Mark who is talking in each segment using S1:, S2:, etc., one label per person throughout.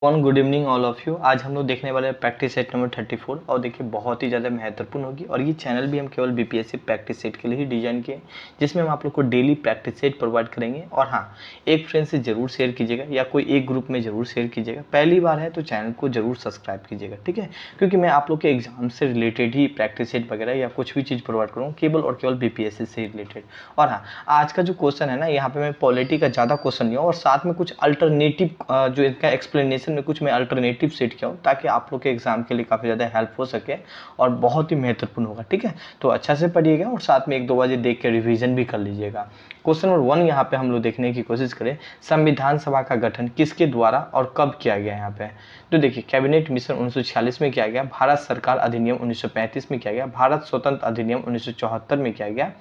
S1: Good evening all of you. आज हम लोग देखने वाले हैं प्रैक्टिस सेट नंबर 34 और देखिए बहुत ही ज़्यादा महत्वपूर्ण होगी और ये चैनल भी हम केवल बीपीएससी प्रैक्टिस सेट के लिए ही डिजाइन किए जिसमें हम आप लोग को डेली प्रैक्टिस सेट प्रोवाइड करेंगे। और हाँ, एक फ्रेंड से जरूर शेयर कीजिएगा या कोई एक ग्रुप में जरूर शेयर कीजिएगा। पहली बार है तो चैनल को जरूर सब्सक्राइब कीजिएगा, ठीक है, क्योंकि मैं आप लोग के एग्जाम से रिलेटेड ही प्रैक्टिस सेट वगैरह या कुछ भी चीज़ प्रोवाइड करूँगा केवल और केवल बीपीएससी से रिलेटेड। और हाँ, आज का जो क्वेश्चन है ना, यहाँ पे मैं पॉलिटी का ज़्यादा क्वेश्चन नहीं हूँ और साथ में कुछ अल्टरनेटिव जो इसका एक्सप्लेनेशन में कुछ मैं अल्टरनेटिव सेट किया हूँ ताकि आप लोग के एग्जाम के लिए काफ़ी ज़्यादा हेल्प हो सके और बहुत ही महत्वपूर्ण होगा, ठीक है। तो अच्छा से पढ़िएगा और साथ में एक दो बार देख के रिवीजन भी कर लीजिएगा। क्वेश्चन नंबर 1 यहाँ पे हम लोग देखने की कोशिश करें, संविधान सभा का गठन किसके द्वारा और कब किया गया। यहाँ पे तो देखिए, कैबिनेट मिशन 1946 में किया गया, भारत सरकार अधिनियम 1935 में किया गया, भारत स्वतंत्र अधिनियम 1974 में किया गया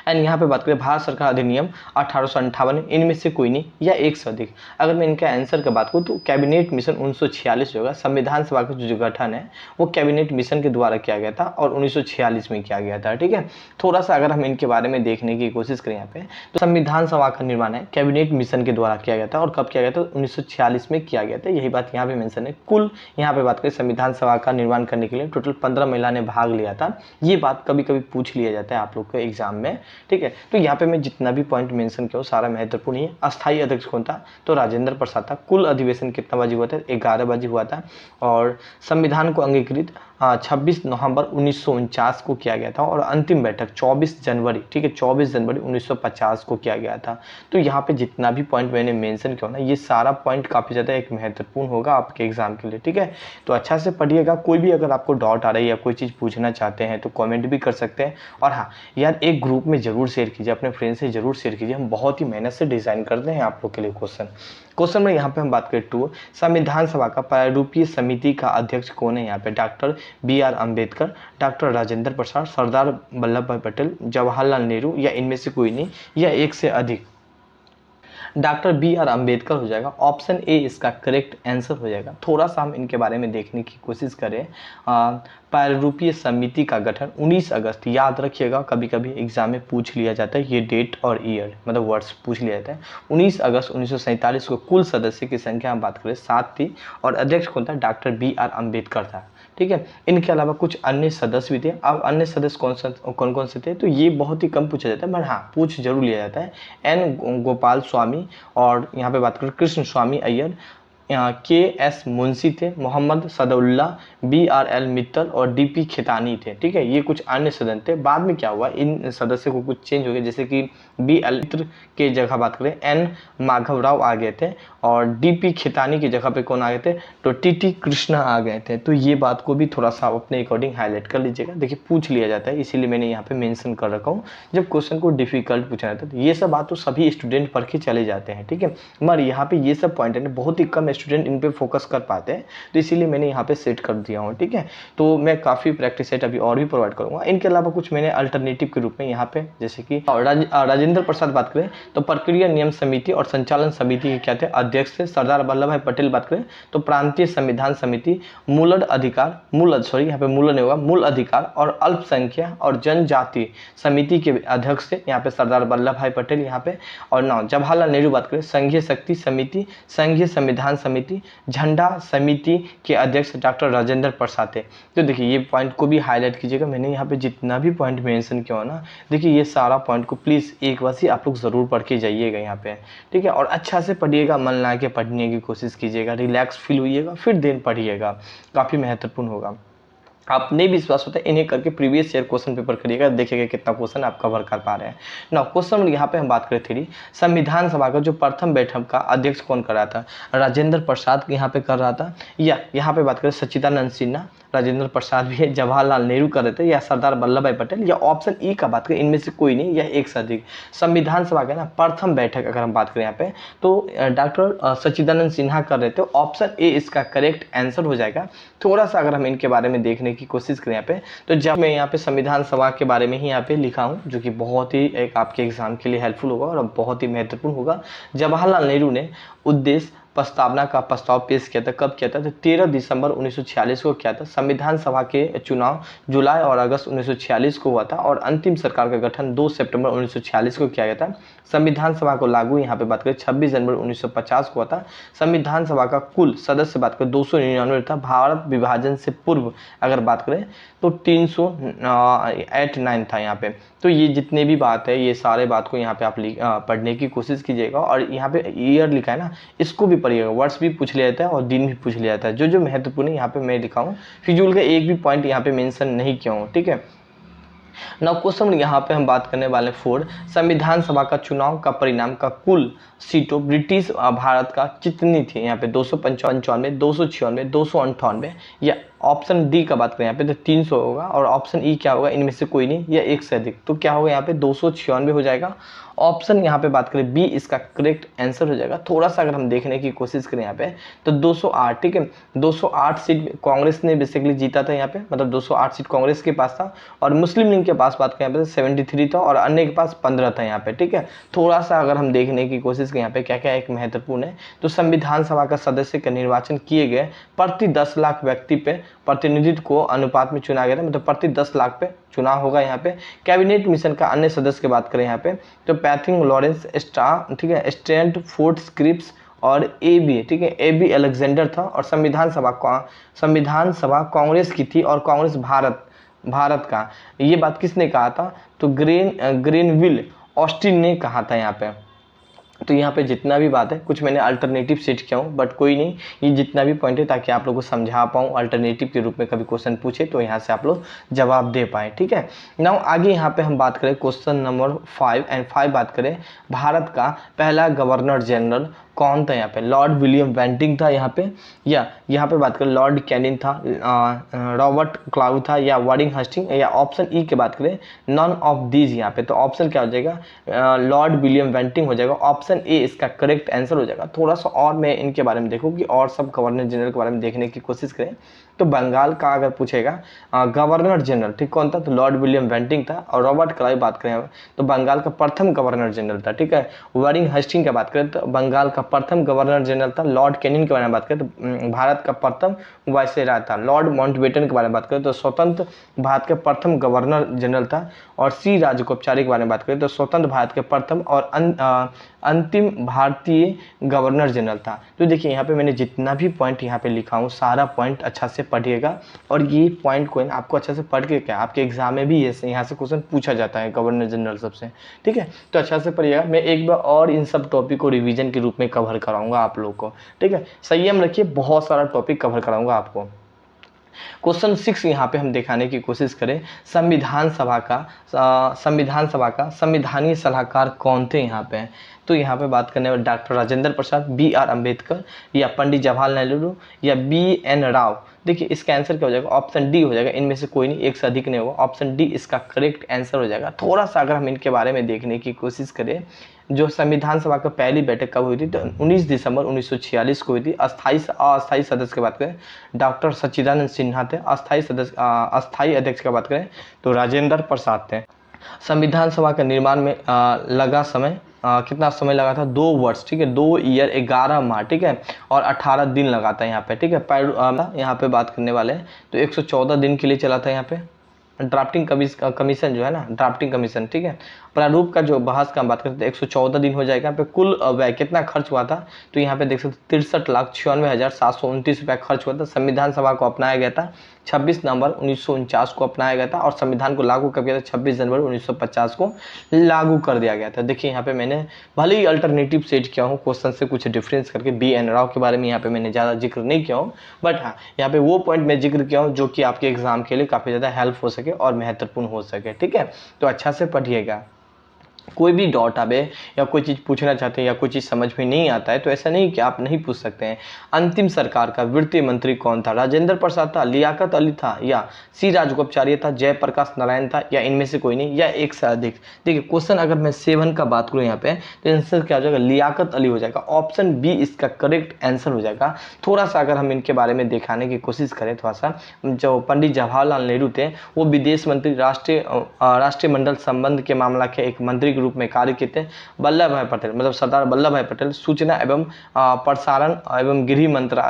S1: एंड यहाँ पे बात करें भारत सरकार अधिनियम 1858, इनमें से कोई नहीं या एक से अधिक। अगर मैं इनका आंसर की बात करूँ तो कैबिनेट मिशन 1946 होगा। संविधान सभा का जो गठन है वो कैबिनेट मिशन के द्वारा किया गया था और 1946 में किया गया था, ठीक है। थोड़ा सा अगर हम इनके बारे में देखने की कोशिश करें यहाँ पे, तो संविधान सभा का निर्माण है कैबिनेट मिशन के द्वारा किया गया था और कब किया गया था, 1946 में किया गया था। यही बात यहाँ पे मेंशन है। कुल यहाँ पे बात करें संविधान सभा का निर्माण करने के लिए टोटल 15 महिला ने भाग लिया था। ये बात कभी कभी पूछ लिया जाता है आप लोग के एग्जाम में, ठीक है। तो यहाँ पे मैं जितना भी पॉइंट मेंशन किया सारा महत्वपूर्ण ही है। अस्थायी अध्यक्ष कौन था, तो राजेंद्र प्रसाद था। कुल अधिवेशन कितना बजे हुआ था, 11 बजे हुआ था। और संविधान को अंगीकृत 26 नवंबर 1949 को किया गया था और अंतिम बैठक 24 जनवरी, ठीक है, 24 जनवरी 1950 को किया गया था। तो यहाँ पे जितना भी पॉइंट मैंने मेंशन किया ना, ये सारा पॉइंट काफ़ी ज़्यादा एक महत्वपूर्ण होगा आपके एग्जाम के लिए, ठीक है। तो अच्छा से पढ़िएगा। कोई भी अगर आपको डाउट आ रही है या कोई चीज़ पूछना चाहते हैं तो कमेंट भी कर सकते हैं। और हाँ यार, एक ग्रुप में जरूर शेयर कीजिए, अपने फ्रेंड से जरूर शेयर कीजिए। हम बहुत ही मेहनत से डिजाइन करते हैं आप लोग के लिए क्वेश्चन में यहाँ पे हम बात करें 2, संविधान सभा का प्रारूपीय समिति का अध्यक्ष कौन है। यहाँ पे doctor B R. Ambedkar, doctor Rajendra Prasad, Sardar Vallabh Bhai Patel, Jawaharlal Nehru या इनमें से कोई नहीं या एक से अधिक। Doctor B R. अम्बेडकर हो जाएगा। ऑप्शन ए इसका करेक्ट आंसर हो जाएगा। थोड़ा सा हम इनके बारे में देखने की कोशिश करें। प्रारूपीय समिति का गठन 19 अगस्त, याद रखिएगा, कभी कभी एग्जाम में पूछ लिया जाता है ये डेट और ईयर, मतलब वर्ड्स पूछ लिया जाता है। 19 अगस्त 1947 को कुल सदस्य की संख्या हम बात करें 7 थी और अध्यक्ष कौन था, डॉक्टर बी.आर. अम्बेडकर था, ठीक है। इनके अलावा कुछ अन्य सदस्य भी थे। अब अन्य सदस्य कौन कौन से थे, तो ये बहुत ही कम पूछा जाता है, बट हाँ पूछ जरूर लिया जाता है। एन गोपाल स्वामी और यहाँ पे बात करें कृष्ण स्वामी अय्यर, के.एस. मुंशी थे, मोहम्मद सदउल्ला, बी.आर.एल. मित्तल और डी.पी. खेतानी थे, ठीक है। ये कुछ अन्य सदस्य थे। बाद में क्या हुआ, इन सदस्यों को कुछ चेंज हो गया, जैसे कि बी.एल. मित्र के जगह बात करें एन माधव राव आ गए थे और डी.पी. खेतानी की जगह पे कौन आ गए थे, तो टी.टी. कृष्णा आ गए थे। तो ये बात को भी थोड़ा सा अपने अकॉर्डिंग हाईलाइट कर लीजिएगा। देखिए पूछ लिया जाता है, इसीलिए मैंने यहाँ पे मेंशन कर रखा हूँ। जब क्वेश्चन को डिफिकल्ट पूछा जाता है तो ये सब बात तो सभी स्टूडेंट पढ़ के चले जाते हैं, ठीक है, मगर यहाँ पे ये सब पॉइंट है ना, बहुत ही कम स्टूडेंट इन पे फोकस कर पाते हैं, तो इसीलिए मैंने यहाँ पे सेट कर दिया हूँ, ठीक है। तो मैं काफ़ी प्रैक्टिस सेट अभी और भी प्रोवाइड करूँगा। इनके अलावा कुछ मैंने अल्टरनेटिव के रूप में यहाँ पे, जैसे कि राजेंद्र प्रसाद बात करें तो प्रक्रिया नियम समिति और संचालन समिति के क्या थे, अध्यक्ष थे। सरदार वल्लभ भाई पटेल बात करें तो प्रांतीय संविधान समिति, मूल अधिकार, यहाँ पे मूल नहीं होगा, मूल अधिकार और अल्पसंख्यक और जनजाति समिति के अध्यक्ष थे यहाँ पे सरदार वल्लभ भाई पटेल यहाँ पे। और 9 जवाहरलाल नेहरू बात करें, संघीय शक्ति समिति, संघीय संविधान समिति, झंडा समिति के अध्यक्ष डॉक्टर राजेंद्र प्रसाद थे। तो देखिए ये पॉइंट को भी हाईलाइट कीजिएगा। मैंने यहाँ पे जितना भी पॉइंट मेंशन किया हो ना, देखिए ये सारा पॉइंट को प्लीज़ एक बार से आप लोग ज़रूर पढ़ के जाइएगा यहाँ पे, ठीक है। और अच्छा से पढ़िएगा, मन लगा के पढ़ने की कोशिश कीजिएगा, रिलैक्स फील होइएगा, फिर देन पढ़िएगा, काफ़ी महत्वपूर्ण होगा। आप नहीं विश्वास होता है, इन्हें करके प्रीवियस ईयर क्वेश्चन पेपर करिएगा, देखिएगा कितना क्वेश्चन आप कवर कर पा रहे हैं ना। क्वेश्चन यहाँ पे हम बात करें 3, संविधान सभा का जो प्रथम बैठक का अध्यक्ष कौन कर रहा था, राजेंद्र प्रसाद यहाँ पे कर रहा था, या यहाँ पे बात करें सच्चिदानंद सिन्हा, राजेंद्र प्रसाद भी है, जवाहरलाल नेहरू कर रहे थे, या सरदार वल्लभ भाई पटेल, या ऑप्शन ई का बात करें इनमें से कोई नहीं या एक से अधिक। संविधान सभा का ना प्रथम बैठक अगर हम बात करें यहाँ पे तो डॉक्टर सच्चिदानंद सिन्हा कर रहे थे। ऑप्शन ए इसका करेक्ट आंसर हो जाएगा। थोड़ा सा अगर हम इनके बारे में देखने की कोशिश करें यहाँ पे, तो जब मैं यहाँ पे संविधान सभा के बारे में ही यहाँ पे लिखा हूँ, जो कि बहुत ही एक आपके एग्जाम के लिए हेल्पफुल होगा और बहुत ही महत्वपूर्ण होगा। जवाहरलाल नेहरू ने उद्देश्य प्रस्तावना का प्रस्ताव पेश किया था, कब किया था? तो 13 दिसंबर 1946 को किया था। संविधान सभा के चुनाव जुलाई और अगस्त 1946 को हुआ था और अंतिम सरकार का गठन 2 सितंबर 1946 को किया गया था। संविधान सभा को लागू यहाँ पे बात करें 26 जनवरी 1950 को हुआ था। संविधान सभा का कुल सदस्य बात करें 299 था। भारत विभाजन से पूर्व अगर बात करें तो 389 था यहाँ पे। तो ये जितने भी बात है ये सारे बात को यहाँ पे आप पढ़ने की कोशिश कीजिएगा और यहाँ पे ईयर लिखा है ना, इसको भी पढ़िएगा। वर्ष भी पूछ लिया जाता है और दिन भी पूछ लिया जाता है। जो जो महत्वपूर्ण है यहाँ पे मैं लिखा हूँ, फिजूल का एक भी पॉइंट यहाँ पे मेंशन नहीं किया हूँ, ठीक है। नाउ क्वेश्चन यहाँ पे हम बात करने वाले 4, संविधान सभा का चुनाव का परिणाम का कुल सीटों ब्रिटिश भारत का कितनी थी? यहाँ पे 295, 296, 298 या ऑप्शन डी का बात करें यहाँ पे तो 300 होगा और ऑप्शन ई क्या होगा? इनमें से कोई नहीं या एक से अधिक। तो क्या होगा यहाँ पे? 296 हो जाएगा। ऑप्शन यहाँ पे बात करें बी इसका करेक्ट आंसर हो जाएगा। थोड़ा सा अगर हम देखने की कोशिश करें यहाँ पे तो 208, ठीक है। 208 सीट कांग्रेस ने बेसिकली जीता था यहाँ पे, मतलब 208 सीट कांग्रेस के पास था और मुस्लिम लीग के पास बात करें यहाँ पे 73 था और अन्य के पास 15 था यहाँ पे, ठीक है। थोड़ा सा अगर हम देखने की कोशिश करें यहाँ पे क्या क्या एक महत्वपूर्ण है, तो संविधान सभा का सदस्य का निर्वाचन किए गए प्रति 10 लाख व्यक्ति पे प्रतिनिधित्व को अनुपात में चुना गया था, मतलब प्रति 10 लाख पे चुनाव होगा यहाँ पे। कैबिनेट मिशन का अन्य सदस्य की बात करें यहाँ पे तो पैथिंग लॉरेंस स्टार, ठीक है, स्टैंड फोर्ड स्क्रिप्स और ए बी, ठीक है, ए बी अलेक्जेंडर था। और संविधान सभा कांग्रेस की थी और कांग्रेस भारत का, ये बात किसने कहा था? तो ग्रेनविल ऑस्टिन ने कहा था यहाँ पे। तो यहाँ पे जितना भी बात है कुछ मैंने अल्टरनेटिव सेट किया हूँ, बट कोई नहीं, ये जितना भी पॉइंट है ताकि आप लोगों को समझा पाऊँ अल्टरनेटिव के रूप में, कभी क्वेश्चन पूछे तो यहाँ से आप लोग जवाब दे पाएँ, ठीक है। नाउ आगे यहाँ पे हम बात करें क्वेश्चन नंबर 5 बात करें भारत का पहला गवर्नर जनरल कौन था? यहाँ पे लॉर्ड विलियम बेंटिंग था यहाँ पे, या यहाँ पे बात करें लॉर्ड कैनिंग था, रॉबर्ट क्लाउ था या वारिंग हस्टिंग, या ऑप्शन ई की बात करें नॉन ऑफ दीज यहाँ पे। तो ऑप्शन क्या हो जाएगा? लॉर्ड विलियम बेंटिंग हो जाएगा। ऑप्शन ए इसका करेक्ट आंसर हो जाएगा। थोड़ा सा और मैं इनके बारे में देखूँ कि और सब गवर्नर जनरल के बारे में देखने की कोशिश करें तो बंगाल का अगर पूछेगा गवर्नर जनरल, ठीक, कौन था? तो लॉर्ड विलियम बेंटिंग था। और रॉबर्ट क्लाइव बात करें तो बंगाल का प्रथम गवर्नर जनरल था, ठीक है। वारिंग हस्टिंग की बात करें तो बंगाल का प्रथम गवर्नर जनरल था। लॉर्ड कैनिंग के बारे में बात करें तो भारत का प्रथम वायसराय था। लॉर्ड माउंटबेटन के बारे में बात करें तो स्वतंत्र भारत के प्रथम गवर्नर जनरल था। और सी राजगोपाचारी के बारे में बात करें तो स्वतंत्र भारत के प्रथम और अंतिम भारतीय गवर्नर जनरल था। तो देखिए यहाँ पे मैंने जितना भी पॉइंट यहाँ पे लिखा हूँ सारा पॉइंट अच्छा से पढ़िएगा और ये पॉइंट को आपको अच्छा से पढ़ के क्या आपके एग्जाम में भी यहाँ से क्वेश्चन पूछा जाता है गवर्नर जनरल सबसे, ठीक है। तो अच्छा से पढ़िएगा। मैं एक बार और इन सब टॉपिक को रिवीजन के रूप में कवर कराऊंगा आप लोग को, ठीक है। संयम रखिए, बहुत सारा टॉपिक कवर कराऊंगा आपको। क्वेश्चन 6 यहाँ पे हम दिखाने की कोशिश करें संविधान सभा का संविधानीय सलाहकार कौन थे यहाँ पे? तो यहाँ पे बात करने वाले doctor Rajendra Prasad, B R Ambedkar या पंडित जवाहरलाल नेहरू या बी एन राव। देखिए इसका आंसर क्या हो जाएगा? ऑप्शन डी हो जाएगा। इनमें से कोई नहीं, एक से अधिक नहीं होगा। ऑप्शन डी इसका करेक्ट आंसर हो जाएगा। थोड़ा सा अगर हम इनके बारे में देखने की कोशिश करें, जो संविधान सभा का पहली बैठक कब हुई थी? तो 19 दिसंबर 1946 को हुई थी। अस्थायी सदस्य की बात करें डॉक्टर सच्चिदानंद सिन्हा थे। अस्थायी अध्यक्ष की बात करें तो राजेंद्र प्रसाद थे। संविधान सभा के निर्माण में लगा समय कितना समय लगा था? 2 वर्ष, ठीक है, 2 ईयर 11 माह, ठीक है, और 18 दिन लगा था यहाँ पे, ठीक है। यहाँ पे बात करने वाले हैं तो 114 दिन के लिए चला था यहाँ पे। ड्राफ्टिंग कमीशन जो है ना, ड्राफ्टिंग कमीशन, ठीक है। प्रारूप का जो बहस का हम बात करते हैं 114 दिन हो जाएगा। यहाँ पे कुल व्यय कितना खर्च हुआ था? तो यहाँ पे देख सकते 63,96,729 रुपया खर्च हुआ था। संविधान सभा को अपनाया गया था 26 नवंबर 1949 को अपनाया गया था और संविधान को लागू कर दिया था 26 जनवरी 1950 को लागू कर दिया गया था। देखिए यहाँ पे मैंने भले ही अल्टरनेटिव सेट किया हूँ क्वेश्चन से कुछ डिफरेंस करके, बी एन राव के बारे में यहाँ पे मैंने ज़्यादा जिक्र नहीं किया हूँ, बट हाँ यहाँ पे वो पॉइंट मैं जिक्र किया हूँ जो कि आपके एग्जाम के लिए काफ़ी ज़्यादा हेल्प हो सके और महत्वपूर्ण हो सके, ठीक है। तो अच्छा से पढ़िएगा। कोई भी डाउट आवे या कोई चीज़ पूछना चाहते हैं या कोई चीज़ समझ में नहीं आता है तो ऐसा नहीं कि आप नहीं पूछ सकते हैं। अंतिम सरकार का वित्त मंत्री कौन था? राजेंद्र प्रसाद था, लियाकत अली था या सी राजगोपाचारी था, जयप्रकाश नारायण था या इनमें से कोई नहीं या एक से अधिक? देखिए क्वेश्चन अगर मैं 7 का बात करूँ यहाँ पे तो आंसर क्या हो जाएगा? लियाकत अली हो जाएगा। ऑप्शन बी इसका करेक्ट आंसर हो जाएगा। थोड़ा सा अगर हम इनके बारे में दिखाने की कोशिश करें, थोड़ा सा जो पंडित जवाहरलाल नेहरू थे वो विदेश मंत्री राष्ट्रीय मंडल संबंध के मामला के एक मंत्री के रूप में कार्य किए थे। वल्लभ भाई पटेल मतलब सरदार वल्लभ भाई पटेल सूचना एवं प्रसारण एवं गृह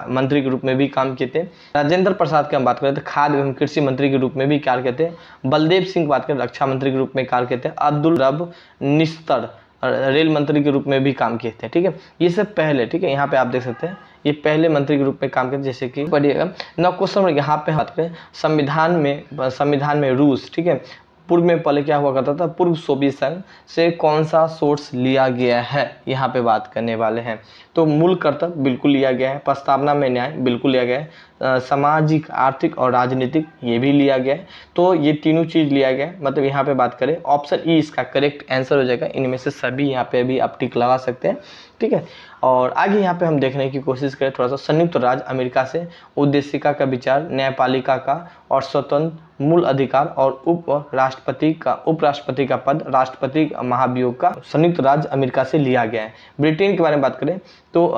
S1: मंत्री के रूप में भी काम किए थे। राजेंद्र प्रसाद की हम बात करें तो खाद्य एवं कृषि मंत्री के रूप में भी कार्य किए थे। बलदेव सिंह बात करें रक्षा मंत्री के रूप में कार्य किए थे। अब्दुल रब निस्तर रेल मंत्री के रूप में भी काम किए थे। ठीक है, ये सब पहले, ठीक है, यहाँ पे आप देख सकते हैं ये पहले मंत्री के रूप में काम करते, जैसे कि पढ़िएगा ना क्वेश्चन यहाँ पे बात करें संविधान में रूस, ठीक है, पूर्व में पहले क्या हुआ करता था, पूर्व सोवियत संघ से कौन सा सोर्स लिया गया है, यहाँ पे बात करने वाले हैं। तो मूल कर्तव्य बिल्कुल लिया गया है, प्रस्तावना में न्याय बिल्कुल लिया गया है, सामाजिक आर्थिक और राजनीतिक ये भी लिया गया है। तो ये तीनों चीज़ लिया गया है, मतलब यहाँ पे बात करें ऑप्शन ई इसका करेक्ट आंसर हो जाएगा। इनमें से सभी यहाँ पे भी आप टिक लगा सकते हैं। ठीक है, और आगे यहाँ पे हम देखने की कोशिश करें थोड़ा सा। संयुक्त राज्य अमेरिका से उद्देशिका का विचार, न्यायपालिका का और स्वतंत्र मूल अधिकार और उपराष्ट्रपति का पद राष्ट्रपति महाभियोग का संयुक्त राज्य अमेरिका से लिया गया है। ब्रिटेन के बारे में बात करें तो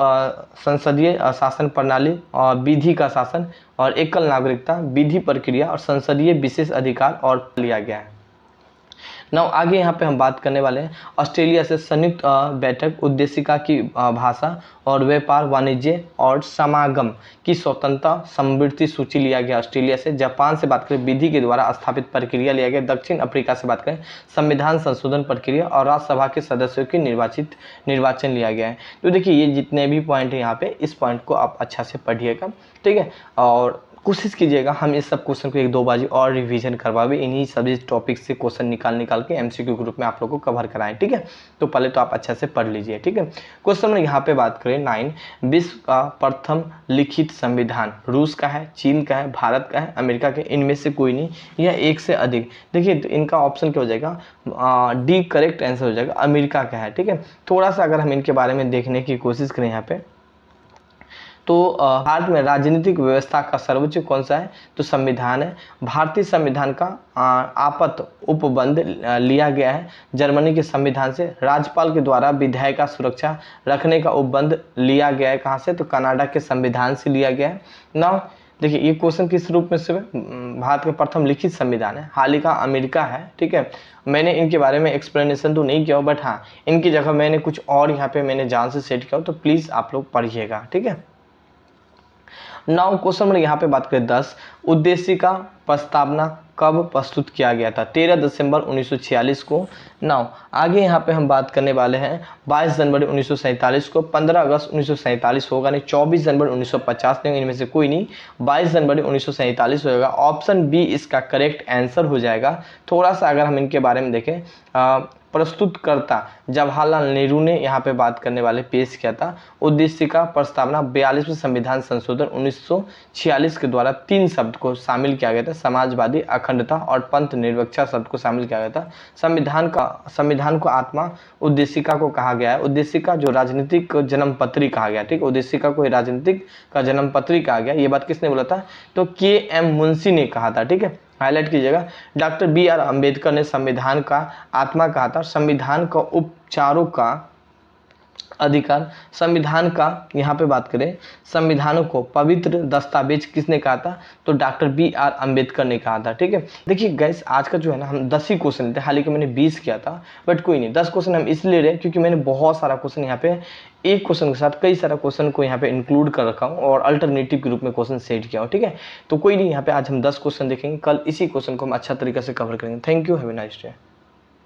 S1: संसदीय शासन प्रणाली और विधि का शासन और एकल नागरिकता, विधि प्रक्रिया और संसदीय विशेष अधिकार और लिया गया है। नाउ आगे यहाँ पे हम बात करने वाले हैं ऑस्ट्रेलिया से संयुक्त बैठक उद्देशिका की भाषा और व्यापार वाणिज्य और समागम की स्वतंत्रता समृद्धि सूची लिया गया ऑस्ट्रेलिया से। जापान से बात करें विधि के द्वारा स्थापित प्रक्रिया लिया गया। दक्षिण अफ्रीका से बात करें संविधान संशोधन प्रक्रिया और राज्यसभा के सदस्यों की निर्वाचन लिया गया है। तो देखिए ये जितने भी पॉइंट है यहाँ पे, इस पॉइंट को आप अच्छा से पढ़िएगा। ठीक है, और कोशिश कीजिएगा हम इस सब क्वेश्चन को एक दो बाजी और रिवीजन करवावे, इन्हीं सभी टॉपिक से क्वेश्चन निकाल के एमसीक्यू ग्रुप में आप लोगों को कवर कराएं। ठीक है, तो पहले तो आप अच्छा से पढ़ लीजिए। ठीक है, क्वेश्चन में यहाँ पे बात करें 9, विश्व का प्रथम लिखित संविधान रूस का है, चीन का है, भारत का है, अमेरिका के, इनमें से कोई नहीं, यह एक से अधिक। देखिए तो इनका ऑप्शन क्या हो जाएगा, डी करेक्ट आंसर हो जाएगा, अमेरिका का है। ठीक है, थोड़ा सा अगर हम इनके बारे में देखने की कोशिश करें यहाँ पे तो भारत में राजनीतिक व्यवस्था का सर्वोच्च कौन सा है, तो संविधान है। भारतीय संविधान का आपात उपबंध लिया गया है जर्मनी के संविधान से। राज्यपाल के द्वारा विधायिका का सुरक्षा रखने का उपबंध लिया गया है कहाँ से, तो कनाडा के संविधान से लिया गया है। नाउ देखिए ये क्वेश्चन किस रूप में से, भारत का प्रथम लिखित संविधान है, हाल ही का अमेरिका है। ठीक है, मैंने इनके बारे में एक्सप्लेनेशन तो नहीं किया, बट हाँ इनकी जगह मैंने कुछ और यहाँ पे मैंने जान से सेट किया, तो प्लीज़ आप लोग पढ़िएगा। ठीक है, नाउ क्वेश्चन नंबर यहाँ पे बात करें 10, उद्देशिका प्रस्तावना कब प्रस्तुत किया गया था, 13 दिसंबर 1946 को। नाउ आगे यहाँ पे हम बात करने वाले हैं 22 जनवरी 1947 को, 15 अगस्त 1947 होगा नहीं, 24 जनवरी 1950 नहीं, इनमें से कोई नहीं, 22 जनवरी 1947 होगा। ऑप्शन बी इसका करेक्ट आंसर हो जाएगा। थोड़ा सा अगर हम इनके बारे में देखें, प्रस्तुतकर्ता जवाहरलाल नेहरू ने यहाँ पे बात करने वाले पेश किया था। उद्देशिका प्रस्तावना 42वें संविधान संशोधन 1946 के द्वारा 3 शब्द को शामिल किया गया था, समाजवादी, अखंडता और पंथ निरपेक्षता शब्द को शामिल किया गया था। संविधान को आत्मा उद्देशिका को कहा गया है। उद्देशिका जो राजनीतिक जन्मपत्री कहा गया। ठीक, उद्देशिका को राजनीतिक का जन्मपत्री कहा गया। ये बात किसने बोला था, तो के.एम. मुंशी ने कहा था। ठीक है, हाईलाइट कीजिएगा। Doctor B R. अम्बेडकर ने संविधान का आत्मा कहा था। संविधान का उपचारों का अधिकार, संविधान का यहाँ पे बात करें संविधानों को पवित्र दस्तावेज किसने कहा था, तो डॉक्टर बी.आर. अम्बेडकर ने कहा था। ठीक है, देखिए गाइस आज का जो है ना हम 10 ही क्वेश्चन लेते हैं, हालांकि मैंने 20 किया था, बट कोई नहीं, 10 क्वेश्चन हम इसलिए रहे क्योंकि मैंने बहुत सारा क्वेश्चन यहाँ पे एक क्वेश्चन के साथ कई सारा क्वेश्चन को यहाँ पे इंक्लूड कर रखा हूँ और अल्टरनेटिव के रूप में क्वेश्चन सेट किया हूँ। ठीक है, तो कोई नहीं, यहाँ पे आज हम 10 क्वेश्चन देखेंगे, कल इसी क्वेश्चन को हम अच्छा तरीके से कवर करेंगे। Thank you, have a nice day.